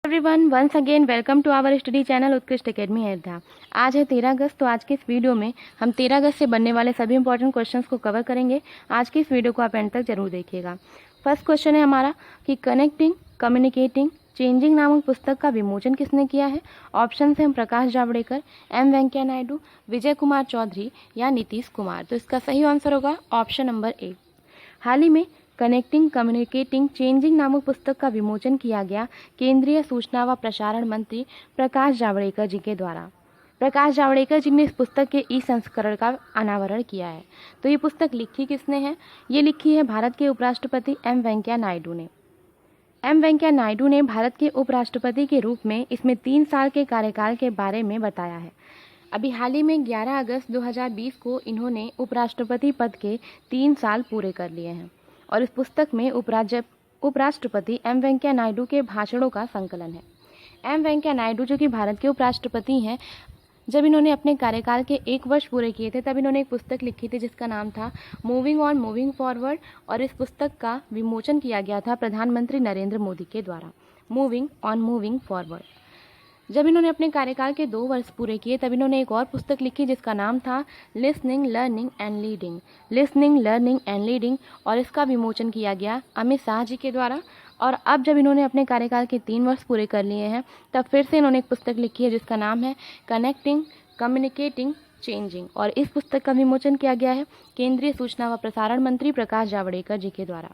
Everyone, once again welcome to our study channel Utkrisht academy Ayodhya. आज है 13 अगस्त। तो आज के इस वीडियो में हम 13 अगस्त से बनने वाले सभी इंपॉर्टेंट क्वेश्चंस को कवर करेंगे। आज की इस वीडियो को आप एंड तक जरूर देखिएगा। फर्स्ट क्वेश्चन है हमारा कि कनेक्टिंग, कम्युनिकेटिंग, चेंजिंग नामक पुस्तक का विमोचन किसने किया है। ऑप्शन है प्रकाश जावड़ेकर, एम वेंकैया नायडू, विजय कुमार चौधरी या नीतीश कुमार। तो इसका सही आंसर होगा ऑप्शन नंबर ए। हाल ही में कनेक्टिंग, कम्युनिकेटिंग, चेंजिंग नामक पुस्तक का विमोचन किया गया केंद्रीय सूचना व प्रसारण मंत्री प्रकाश जावड़ेकर जी के द्वारा। प्रकाश जावड़ेकर जी ने इस पुस्तक के ई संस्करण का अनावरण किया है। तो ये पुस्तक लिखी किसने है? ये लिखी है भारत के उपराष्ट्रपति एम वेंकैया नायडू ने। एम वेंकैया नायडू ने भारत के उपराष्ट्रपति के रूप में इसमें 3 साल के कार्यकाल के बारे में बताया है। अभी हाल ही में 11 अगस्त 2020 को इन्होंने उपराष्ट्रपति पद के 3 साल पूरे कर लिए हैं और इस पुस्तक में उपराष्ट्रपति एम वेंकैया नायडू के भाषणों का संकलन है। एम वेंकैया नायडू जो कि भारत के उपराष्ट्रपति हैं, जब इन्होंने अपने कार्यकाल के 1 वर्ष पूरे किए थे तब इन्होंने एक पुस्तक लिखी थी जिसका नाम था मूविंग ऑन मूविंग फॉरवर्ड, और इस पुस्तक का विमोचन किया गया था प्रधानमंत्री नरेंद्र मोदी के द्वारा। Moving on moving forward. जब इन्होंने अपने कार्यकाल के 2 वर्ष पूरे किए तब इन्होंने एक और पुस्तक लिखी जिसका नाम था listening, learning and leading. Listening, learning and leading, और इसका विमोचन किया गया अमित शाह जी के द्वारा। और अब जब इन्होंने अपने कार्यकाल के 3 वर्ष पूरे कर लिए हैं तब फिर से इन्होंने एक पुस्तक लिखी है जिसका नाम है कनेक्टिंग, कम्युनिकेटिंग, चेंजिंग, और इस पुस्तक का विमोचन किया गया है केंद्रीय सूचना व प्रसारण मंत्री प्रकाश जावड़ेकर जी के द्वारा।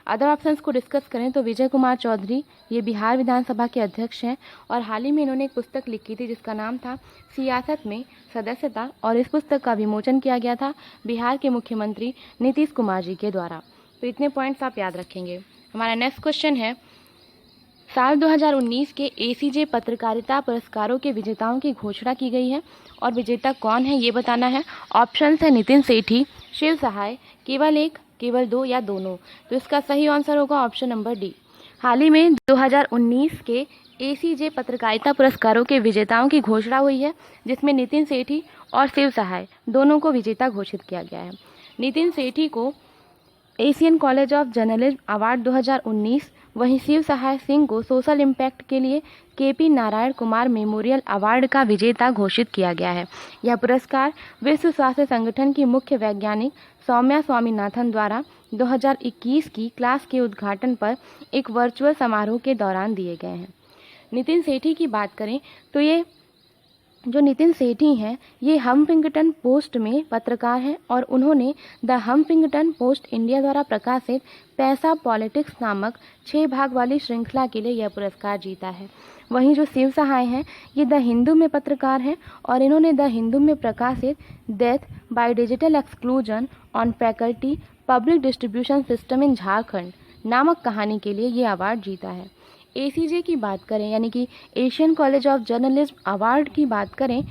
अदर ऑप्शंस को डिस्कस करें तो विजय कुमार चौधरी ये बिहार विधानसभा के अध्यक्ष हैं और हाल ही में इन्होंने एक पुस्तक लिखी थी जिसका नाम था सियासत में सदस्यता, और इस पुस्तक का विमोचन किया गया था बिहार के मुख्यमंत्री नीतीश कुमार जी के द्वारा। तो इतने पॉइंट्स आप याद रखेंगे। हमारा नेक्स्ट क्वेश्चन है, साल 2019 के ACJ पत्रकारिता पुरस्कारों के विजेताओं की घोषणा की गई है और विजेता कौन है ये बताना है। ऑप्शन है नितिन सेठी, शिव सहाय, केवल एक, केवल 2 या दोनों। तो इसका सही आंसर होगा ऑप्शन नंबर डी। हाल ही में 2019 के ACJ पत्रकारिता पुरस्कारों के विजेताओं की घोषणा हुई है जिसमें नितिन सेठी और शिव सहाय दोनों को विजेता घोषित किया गया है। नितिन सेठी को Asian college of journalism award 2019, वहीं शिव सहाय सिंह को सोशल इम्पैक्ट के लिए KP Narayan Kumar memorial award का विजेता घोषित किया गया है। यह पुरस्कार विश्व स्वास्थ्य संगठन की मुख्य वैज्ञानिक सौम्या स्वामीनाथन द्वारा 2021 की क्लास के उद्घाटन पर एक वर्चुअल समारोह के दौरान दिए गए हैं। नितिन सेठी की बात करें तो ये जो नितिन सेठी हैं ये हफिंगटन पोस्ट में पत्रकार हैं और उन्होंने द हफिंगटन पोस्ट इंडिया द्वारा प्रकाशित पैसा पॉलिटिक्स नामक 6 भाग वाली श्रृंखला के लिए यह पुरस्कार जीता है। वहीं जो शिव सहाय हैं ये द हिंदू में पत्रकार हैं और इन्होंने द हिंदू में प्रकाशित death by digital exclusion on faculty public distribution system in Jharkhand नामक कहानी के लिए ये अवार्ड जीता है। ACJ की बात करें यानी कि Asian college of journalism award की बात करें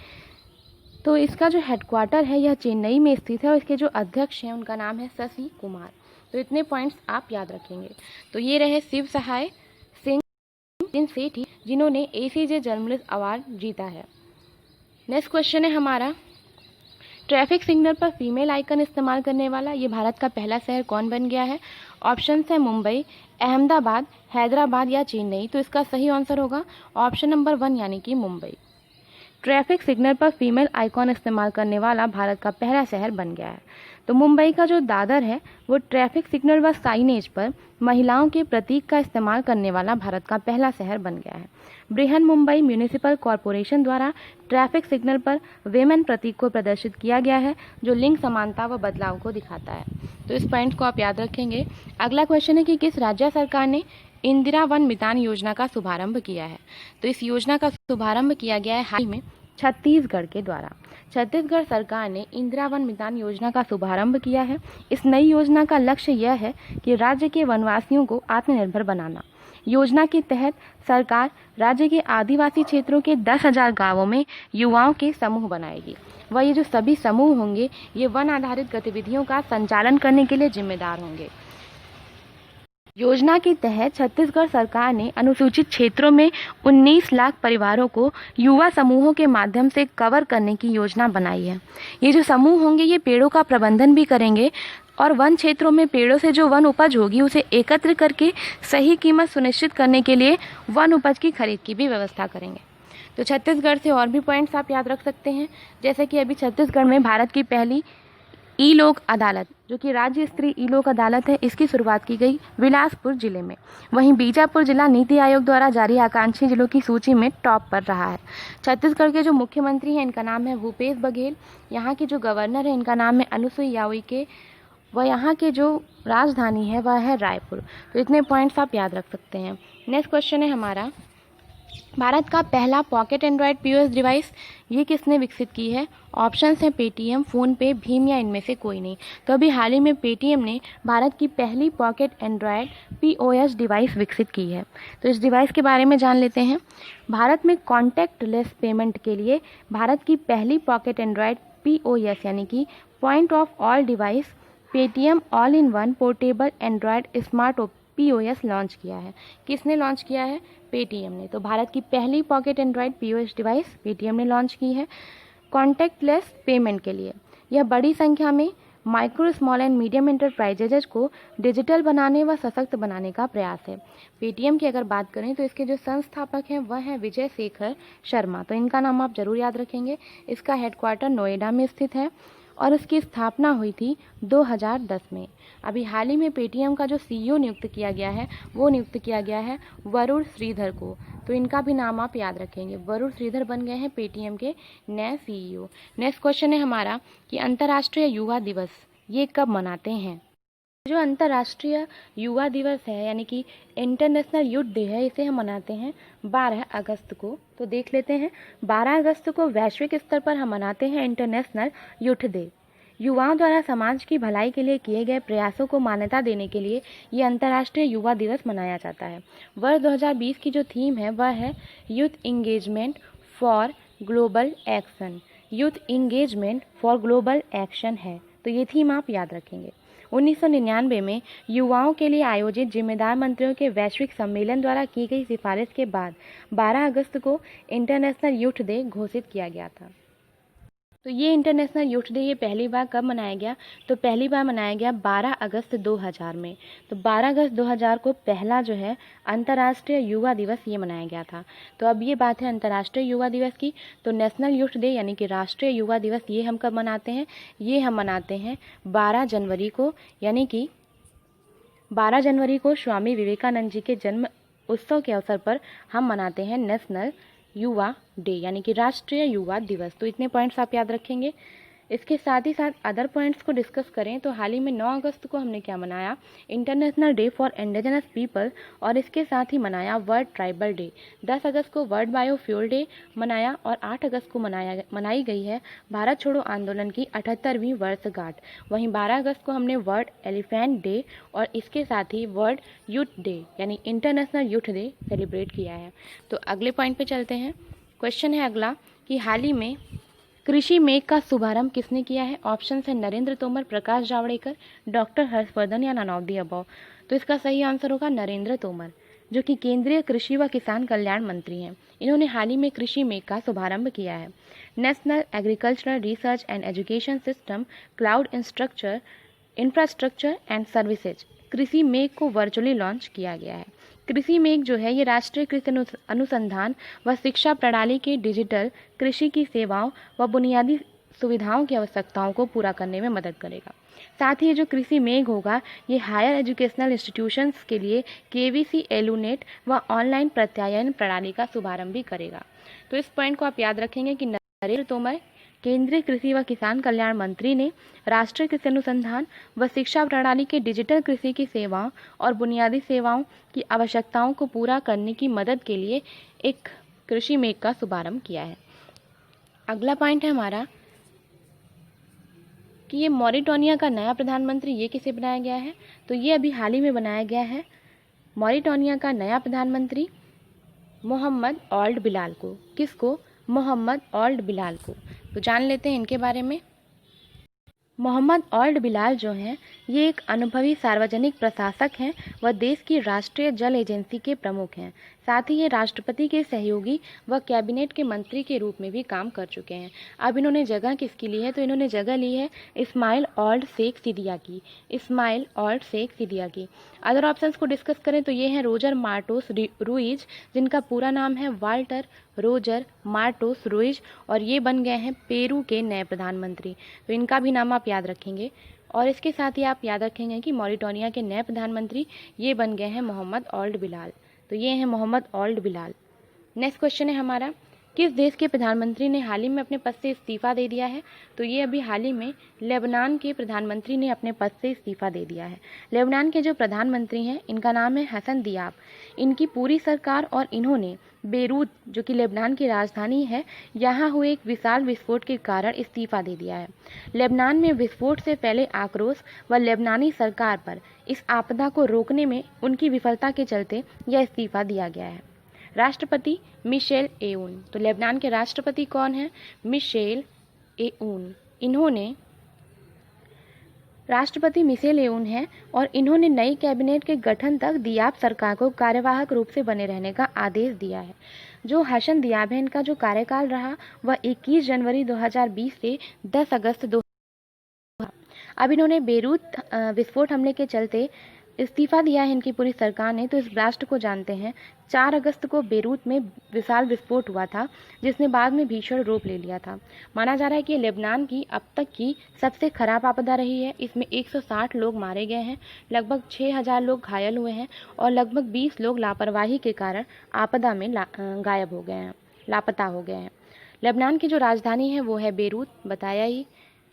तो इसका जो हेडक्वार्टर है यह चेन्नई में स्थित है और इसके जो अध्यक्ष हैं उनका नाम है शशि कुमार। तो इतने पॉइंट्स आप याद रखेंगे। तो ये रहे शिव सहाय सिंह, नितिन सेठी जिन्होंने ACJ जर्नलिस्ट अवार्ड जीता है। नेक्स्ट क्वेश्चन है हमारा, ट्रैफिक सिग्नल पर फीमेल आइकन इस्तेमाल करने वाला ये भारत का पहला शहर कौन बन गया है। ऑप्शन है मुंबई, अहमदाबाद, हैदराबाद या चेन्नई। तो इसका सही आंसर होगा ऑप्शन नंबर 1 यानी कि मुंबई। ट्रैफिक सिग्नल पर फीमेल आइकॉन इस्तेमाल करने वाला भारत का पहला शहर बन गया है। तो मुंबई का जो दादर है वो ट्रैफिक सिग्नल व साइनेज पर महिलाओं के प्रतीक का इस्तेमाल करने वाला भारत का पहला शहर बन गया है। बृहन मुंबई म्यूनिसिपल कॉरपोरेशन द्वारा ट्रैफिक सिग्नल पर वेमेन प्रतीक को प्रदर्शित किया गया है जो लिंग समानता व बदलाव को दिखाता है। तो इस पॉइंट को आप याद रखेंगे। अगला क्वेश्चन है कि किस राज्य सरकार ने इंदिरा वन मितान योजना का शुभारंभ किया है। तो इस योजना का शुभारंभ किया गया है हाल में छत्तीसगढ़ के द्वारा। छत्तीसगढ़ सरकार ने इंदिरा वन मितान योजना का शुभारंभ किया है। इस नई योजना का लक्ष्य यह है कि राज्य के वनवासियों को आत्मनिर्भर बनाना। योजना के तहत सरकार राज्य के आदिवासी क्षेत्रों के 10,000 गाँवों में युवाओं के समूह बनाएगी। वह ये जो सभी समूह होंगे ये वन आधारित गतिविधियों का संचालन करने के लिए जिम्मेदार होंगे। योजना के तहत छत्तीसगढ़ सरकार ने अनुसूचित क्षेत्रों में 19 लाख परिवारों को युवा समूहों के माध्यम से कवर करने की योजना बनाई है। ये जो समूह होंगे ये पेड़ों का प्रबंधन भी करेंगे और वन क्षेत्रों में पेड़ों से जो वन उपज होगी उसे एकत्र करके सही कीमत सुनिश्चित करने के लिए वन उपज की खरीद की भी व्यवस्था करेंगे। तो छत्तीसगढ़ से और भी पॉइंट्स आप याद रख सकते हैं, जैसे कि अभी छत्तीसगढ़ में भारत की पहली ई लोक अदालत, जो कि राज्य स्तरीय ई लोक अदालत है, इसकी शुरुआत की गई बिलासपुर जिले में। वहीं बीजापुर जिला नीति आयोग द्वारा जारी आकांक्षी जिलों की सूची में टॉप पर रहा है। छत्तीसगढ़ के जो मुख्यमंत्री हैं इनका नाम है भूपेश बघेल, यहाँ की जो गवर्नर है इनका नाम है अनुसुईया उइके, वह यहाँ के जो राजधानी है वह है रायपुर। तो इतने पॉइंट्स आप याद रख सकते हैं। नेक्स्ट क्वेश्चन है हमारा, भारत का पहला पॉकेट एंड्रॉयड पीओएस डिवाइस ये किसने विकसित की है? ऑप्शंस हैं पेटीएम, फ़ोनपे, भीम या इनमें से कोई नहीं। तो अभी हाल ही में पेटीएम ने भारत की पहली पॉकेट एंड्रॉयड पीओएस डिवाइस विकसित की है। तो इस डिवाइस के बारे में जान लेते हैं। भारत में कॉन्टैक्टलेस पेमेंट के लिए भारत की पहली पॉकेट एंड्रॉयड पीओएस यानी कि point of all device Paytm all in one portable Android smart POS launch किया है। किसने लॉन्च किया है? पेटीएम ने। तो भारत की पहली pocket Android POS device Paytm ने लॉन्च की है कॉन्टैक्टलेस पेमेंट के लिए। यह बड़ी संख्या में micro, small and medium enterprises को डिजिटल बनाने व सशक्त बनाने का प्रयास है। पेटीएम की अगर बात करें तो इसके जो संस्थापक हैं वह हैं विजय शेखर शर्मा। तो इनका नाम आप जरूर याद रखेंगे। इसका हेडक्वार्टर नोएडा में स्थित है और इसकी स्थापना हुई थी 2010 में। अभी हाल ही में पेटीएम का जो सीईओ नियुक्त किया गया है वो नियुक्त किया गया है वरुण श्रीधर को। तो इनका भी नाम आप याद रखेंगे। वरुण श्रीधर बन गए हैं पेटीएम के नए सीईओ। नेक्स्ट क्वेश्चन है हमारा कि अंतर्राष्ट्रीय युवा दिवस ये कब मनाते हैं? जो अंतर्राष्ट्रीय युवा दिवस है यानी कि इंटरनेशनल यूथ डे है, इसे हम मनाते हैं 12 अगस्त को। तो देख लेते हैं, 12 अगस्त को वैश्विक स्तर पर हम मनाते हैं इंटरनेशनल यूथ डे। युवाओं द्वारा समाज की भलाई के लिए किए गए प्रयासों को मान्यता देने के लिए ये अंतर्राष्ट्रीय युवा दिवस मनाया जाता है। वर्ष 2020 की जो थीम है वह है youth engagement for global action. Youth engagement for global action है, तो ये थीम आप याद रखेंगे। 1999 में युवाओं के लिए आयोजित जिम्मेदार मंत्रियों के वैश्विक सम्मेलन द्वारा की गई सिफारिश के बाद 12 अगस्त को इंटरनेशनल यूथ डे घोषित किया गया था। तो ये इंटरनेशनल यूथ डे ये पहली बार कब मनाया गया? तो पहली बार मनाया गया 12 अगस्त 2000 में। तो 12 अगस्त 2000 को पहला जो है अंतर्राष्ट्रीय युवा दिवस ये मनाया गया था। तो अब ये बात है अंतर्राष्ट्रीय युवा दिवस की। तो नेशनल यूथ डे यानी कि राष्ट्रीय युवा दिवस ये हम कब मनाते हैं? ये हम मनाते हैं 12 जनवरी को, यानी कि 12 जनवरी को स्वामी विवेकानंद जी के जन्म उत्सव के अवसर पर हम मनाते हैं नेशनल युवा डे यानी कि राष्ट्रीय युवा दिवस। तो इतने पॉइंट्स आप याद रखेंगे। इसके साथ ही साथ अदर पॉइंट्स को डिस्कस करें तो हाल ही में 9 अगस्त को हमने क्या मनाया? International day for indigenous people, और इसके साथ ही मनाया वर्ल्ड ट्राइबल डे। 10 अगस्त को वर्ल्ड बायोफ्यूल डे मनाया और 8 अगस्त को मनाई गई है भारत छोड़ो आंदोलन की 78वीं वर्षगांठ। वहीं 12 अगस्त को हमने वर्ल्ड एलिफेंट डे और इसके साथ ही वर्ल्ड यूथ डे यानी इंटरनेशनल यूथ डे सेलिब्रेट किया है। तो अगले पॉइंट पे चलते हैं। क्वेश्चन है अगला कि हाल ही में कृषि मेघ का शुभारंभ किसने किया है? ऑप्शन है नरेंद्र तोमर, प्रकाश जावड़ेकर, डॉक्टर हर्षवर्धन या नन ऑफ द अबव। तो इसका सही आंसर होगा नरेंद्र तोमर, जो कि केंद्रीय कृषि व किसान कल्याण मंत्री हैं। इन्होंने हाल ही में कृषि मेघ का शुभारंभ किया है। National agricultural research and education system cloud infrastructure and services कृषि मेघ को वर्चुअली लॉन्च किया गया है। कृषि मेघ जो है ये राष्ट्रीय कृषि अनुसंधान व शिक्षा प्रणाली के डिजिटल कृषि की सेवाओं व बुनियादी सुविधाओं की आवश्यकताओं को पूरा करने में मदद करेगा। साथ ही ये जो कृषि मेघ होगा ये हायर एजुकेशनल इंस्टीट्यूशंस के लिए केवीसी एलुनेट व ऑनलाइन प्रत्यायन प्रणाली का शुभारंभ भी करेगा। तो इस पॉइंट को आप याद रखेंगे कि नरेंद्र तोमर केंद्रीय कृषि व किसान कल्याण मंत्री ने राष्ट्रीय कृषि अनुसंधान व शिक्षा प्रणाली के डिजिटल कृषि की सेवाओं और बुनियादी सेवाओं की आवश्यकताओं को पूरा करने की मदद के लिए एक कृषि मेघ का शुभारंभ किया है। अगला पॉइंट है हमारा कि ये मॉरिटानिया का नया प्रधानमंत्री ये किसे बनाया गया है? तो ये अभी हाल ही में बनाया गया है मॉरिटानिया का नया प्रधानमंत्री मोहम्मद ओल्ड बिलाल को। किसको? मोहम्मद ओल्ड बिलाल को। तो जान लेते हैं इनके बारे में। मोहम्मद ओल्ड बिलाल जो हैं ये एक अनुभवी सार्वजनिक प्रशासक हैं। वह देश की राष्ट्रीय जल एजेंसी के प्रमुख हैं। साथ ही ये राष्ट्रपति के सहयोगी व कैबिनेट के मंत्री के रूप में भी काम कर चुके हैं। अब इन्होंने जगह किसकी ली है? तो इन्होंने जगह ली है इस्माइल ओल्ड शेख सिदिया की। इस्माइल ओल्ड शेख सिदिया की। अदर ऑप्शंस को डिस्कस करें तो ये हैं रोजर मार्टोस रुइज, जिनका पूरा नाम है वाल्टर रोजर मार्टोस रुइज, और ये बन गए हैं पेरू के नए प्रधानमंत्री। तो इनका भी नाम आप याद रखेंगे। और इसके साथ ही आप याद रखेंगे कि मॉरिटानिया के नए प्रधानमंत्री ये बन गए हैं मोहम्मद ओल्ड बिलाल। तो ये हैं Mohammad old Bilal. Next question है हमारा, किस देश के प्रधानमंत्री ने हाल ही में अपने पद से इस्तीफा दे दिया है? तो ये अभी हाल ही में लेबनान के प्रधानमंत्री ने अपने पद से इस्तीफा दे दिया है। लेबनान के जो प्रधानमंत्री हैं इनका नाम है हसन दियाब। इनकी पूरी सरकार और इन्होंने बेरूत, जो कि लेबनान की राजधानी है, यहाँ हुए एक विशाल विस्फोट के कारण इस्तीफा दे दिया है। लेबनान में विस्फोट से फैले आक्रोश व लेबनानी सरकार पर इस आपदा को रोकने में उनकी विफलता के चलते यह इस्तीफा दिया गया है। राष्ट्रपति मिशेल एऊन। तो लेबनान के राष्ट्रपति कौन है? मिशेल एऊन। इन्होंने राष्ट्रपति मिशेल एऊन है और इन्होंने नई कैबिनेट के गठन तक दियाब सरकार को कार्यवाहक रूप से बने रहने का आदेश दिया है। जो हसन दियाब है, इनका जो कार्यकाल रहा वह 21 जनवरी 2020 से 10 अगस्त 2000। अब इन्होंने बेरूत विस्फोट हमले के चलते इस्तीफा दिया है इनकी पूरी सरकार ने। तो इस ब्लास्ट को जानते हैं। 4 अगस्त को बेरूत में विशाल विस्फोट हुआ था, जिसने बाद में भीषण रूप ले लिया था। माना जा रहा है कि लेबनान की अब तक की सबसे खराब आपदा रही है। इसमें 160 लोग मारे गए हैं, लगभग 6000 लोग घायल हुए हैं और लगभग 20 लोग लापरवाही के कारण आपदा में गायब हो गए हैं, लापता हो गए हैं। लेबनान की जो राजधानी है वो है बेरूत, बताया ही।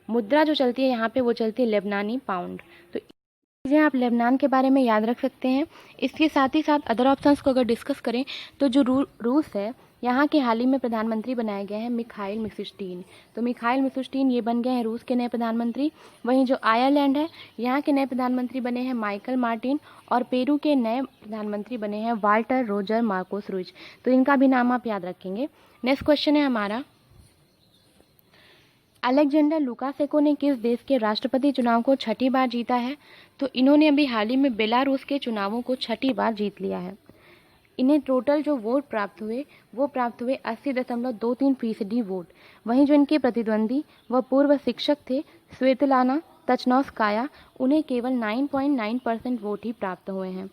मुद्रा जो चलती है यहाँ पे वो चलती है लेबनानी पाउंड। तो चीज़ें आप लेबनान के बारे में याद रख सकते हैं। इसके साथ ही साथ अदर ऑप्शंस को अगर डिस्कस करें तो जो रूस है, यहाँ के हाल ही में प्रधानमंत्री बनाए गए हैं मिखाइल मिशुस्टीन। तो मिखाइल मिशुस्टीन ये बन गए हैं रूस के नए प्रधानमंत्री। वहीं जो आयरलैंड है, यहाँ के नए प्रधानमंत्री बने हैं माइकल मार्टिन और पेरू के नए प्रधानमंत्री बने हैं वाल्टर रोजर मार्कोस रुइज। तो इनका भी नाम आप याद रखेंगे। नेक्स्ट क्वेश्चन है हमारा, अलेक्जेंडर लुकाशेंको ने किस देश के राष्ट्रपति चुनाव को 6ठी बार जीता है? तो इन्होंने अभी हाल ही में बेलारूस के चुनावों को 6ठी बार जीत लिया है। इन्हें टोटल जो वोट प्राप्त हुए वो प्राप्त हुए 80.23% वोट। वहीं जो इनके प्रतिद्वंदी व पूर्व शिक्षक थे स्वेतलाना तचनौस्काया, उन्हें केवल 9.9% वोट ही प्राप्त हुए हैं।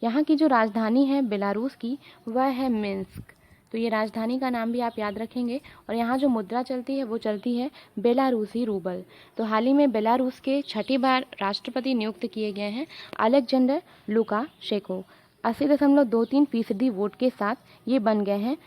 यहाँ की जो राजधानी है बेलारूस की वह है मिन्स्क। तो ये राजधानी का नाम भी आप याद रखेंगे। और यहाँ जो मुद्रा चलती है वो चलती है बेलारूसी रूबल। तो हाल ही में बेलारूस के 6ठी बार राष्ट्रपति नियुक्त किए गए हैं अलेक्जेंडर लुकाशेंको। 80.23% वोट के साथ ये बन गए हैं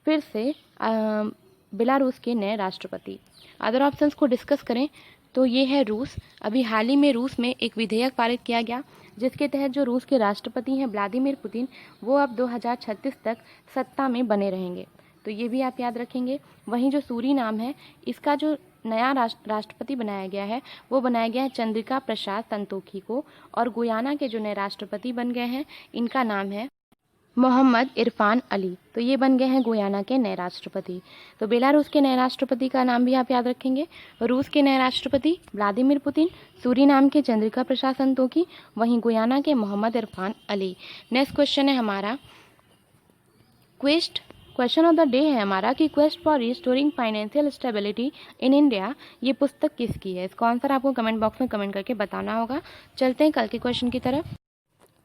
फिर से बेलारूस के नए राष्ट्रपति। अदर ऑप्शंस को डिस्कस करें तो ये है रूस। अभी हाल ही में रूस में एक विधेयक पारित किया गया जिसके तहत जो रूस के राष्ट्रपति हैं व्लादिमीर पुतिन, वो अब 2036 तक सत्ता में बने रहेंगे। तो ये भी आप याद रखेंगे। वहीं जो सूरीनाम है, इसका जो नया राष्ट्रपति बनाया गया है वो बनाया गया है चंद्रिका प्रसाद संतोखी को। और गुयाना के जो नए राष्ट्रपति बन गए हैं इनका नाम है मोहम्मद इरफान अली। तो ये बन गए हैं गुयाना के नए राष्ट्रपति। तो बेलारूस के नए राष्ट्रपति का नाम भी आप याद रखेंगे। रूस के नए राष्ट्रपति व्लादिमीर पुतिन, सूरीनाम के चंद्रिका प्रसाद संतोखी, वहीं गुयाना के मोहम्मद इरफान अली। नेक्स्ट क्वेश्चन है हमारा, क्वेश्चन ऑफ द डे है हमारा कि quest for restoring financial stability in India, ये पुस्तक किसकी है? इसका आंसर आपको कमेंट बॉक्स में कमेंट करके बताना होगा। चलते हैं कल के क्वेश्चन की तरफ।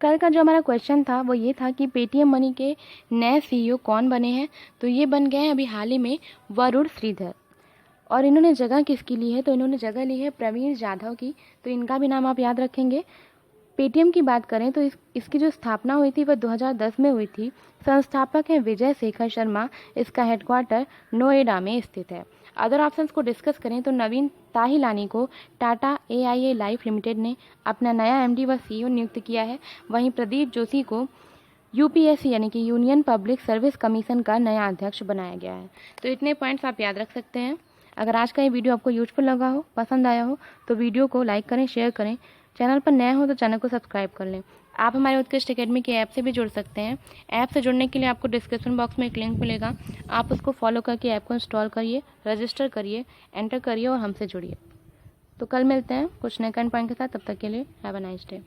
कल का जो हमारा क्वेश्चन था वो ये था कि पेटीएम मनी के नए सीईओ कौन बने हैं? तो ये बन गए हैं अभी हाल ही में वरुण श्रीधर। और इन्होंने जगह किसकी ली है? तो इन्होंने जगह ली है प्रवीण जाधव की। तो इनका भी नाम आप याद रखेंगे। पेटीएम की बात करें तो इसकी जो स्थापना हुई थी वह 2010 में हुई थी। संस्थापक हैं विजय शेखर शर्मा। इसका हेडक्वार्टर नोएडा में स्थित है। अदर ऑप्शंस को डिस्कस करें तो नवीन ताहिलानी को टाटा AIA लाइफ लिमिटेड ने अपना नया MD व CEO नियुक्त किया है। वहीं प्रदीप जोशी को UPSC यानी कि यूनियन पब्लिक सर्विस कमीशन का नया अध्यक्ष बनाया गया है। तो इतने पॉइंट्स आप याद रख सकते हैं। अगर आज का ये वीडियो आपको यूजफुल लगा हो, पसंद आया हो, तो वीडियो को लाइक करें, शेयर करें। चैनल पर नए हो तो चैनल को सब्सक्राइब कर लें। आप हमारे उत्कृष्ट एकेडमी के ऐप से भी जुड़ सकते हैं। ऐप से जुड़ने के लिए आपको डिस्क्रिप्शन बॉक्स में एक लिंक मिलेगा, आप उसको फॉलो करके ऐप को इंस्टॉल करिए, रजिस्टर करिए, एंटर करिए और हमसे जुड़िए। तो तो कल मिलते हैं कुछ नए कंटेंट पॉइंट के साथ। तब तक के लिए हैव अ नाइस डे।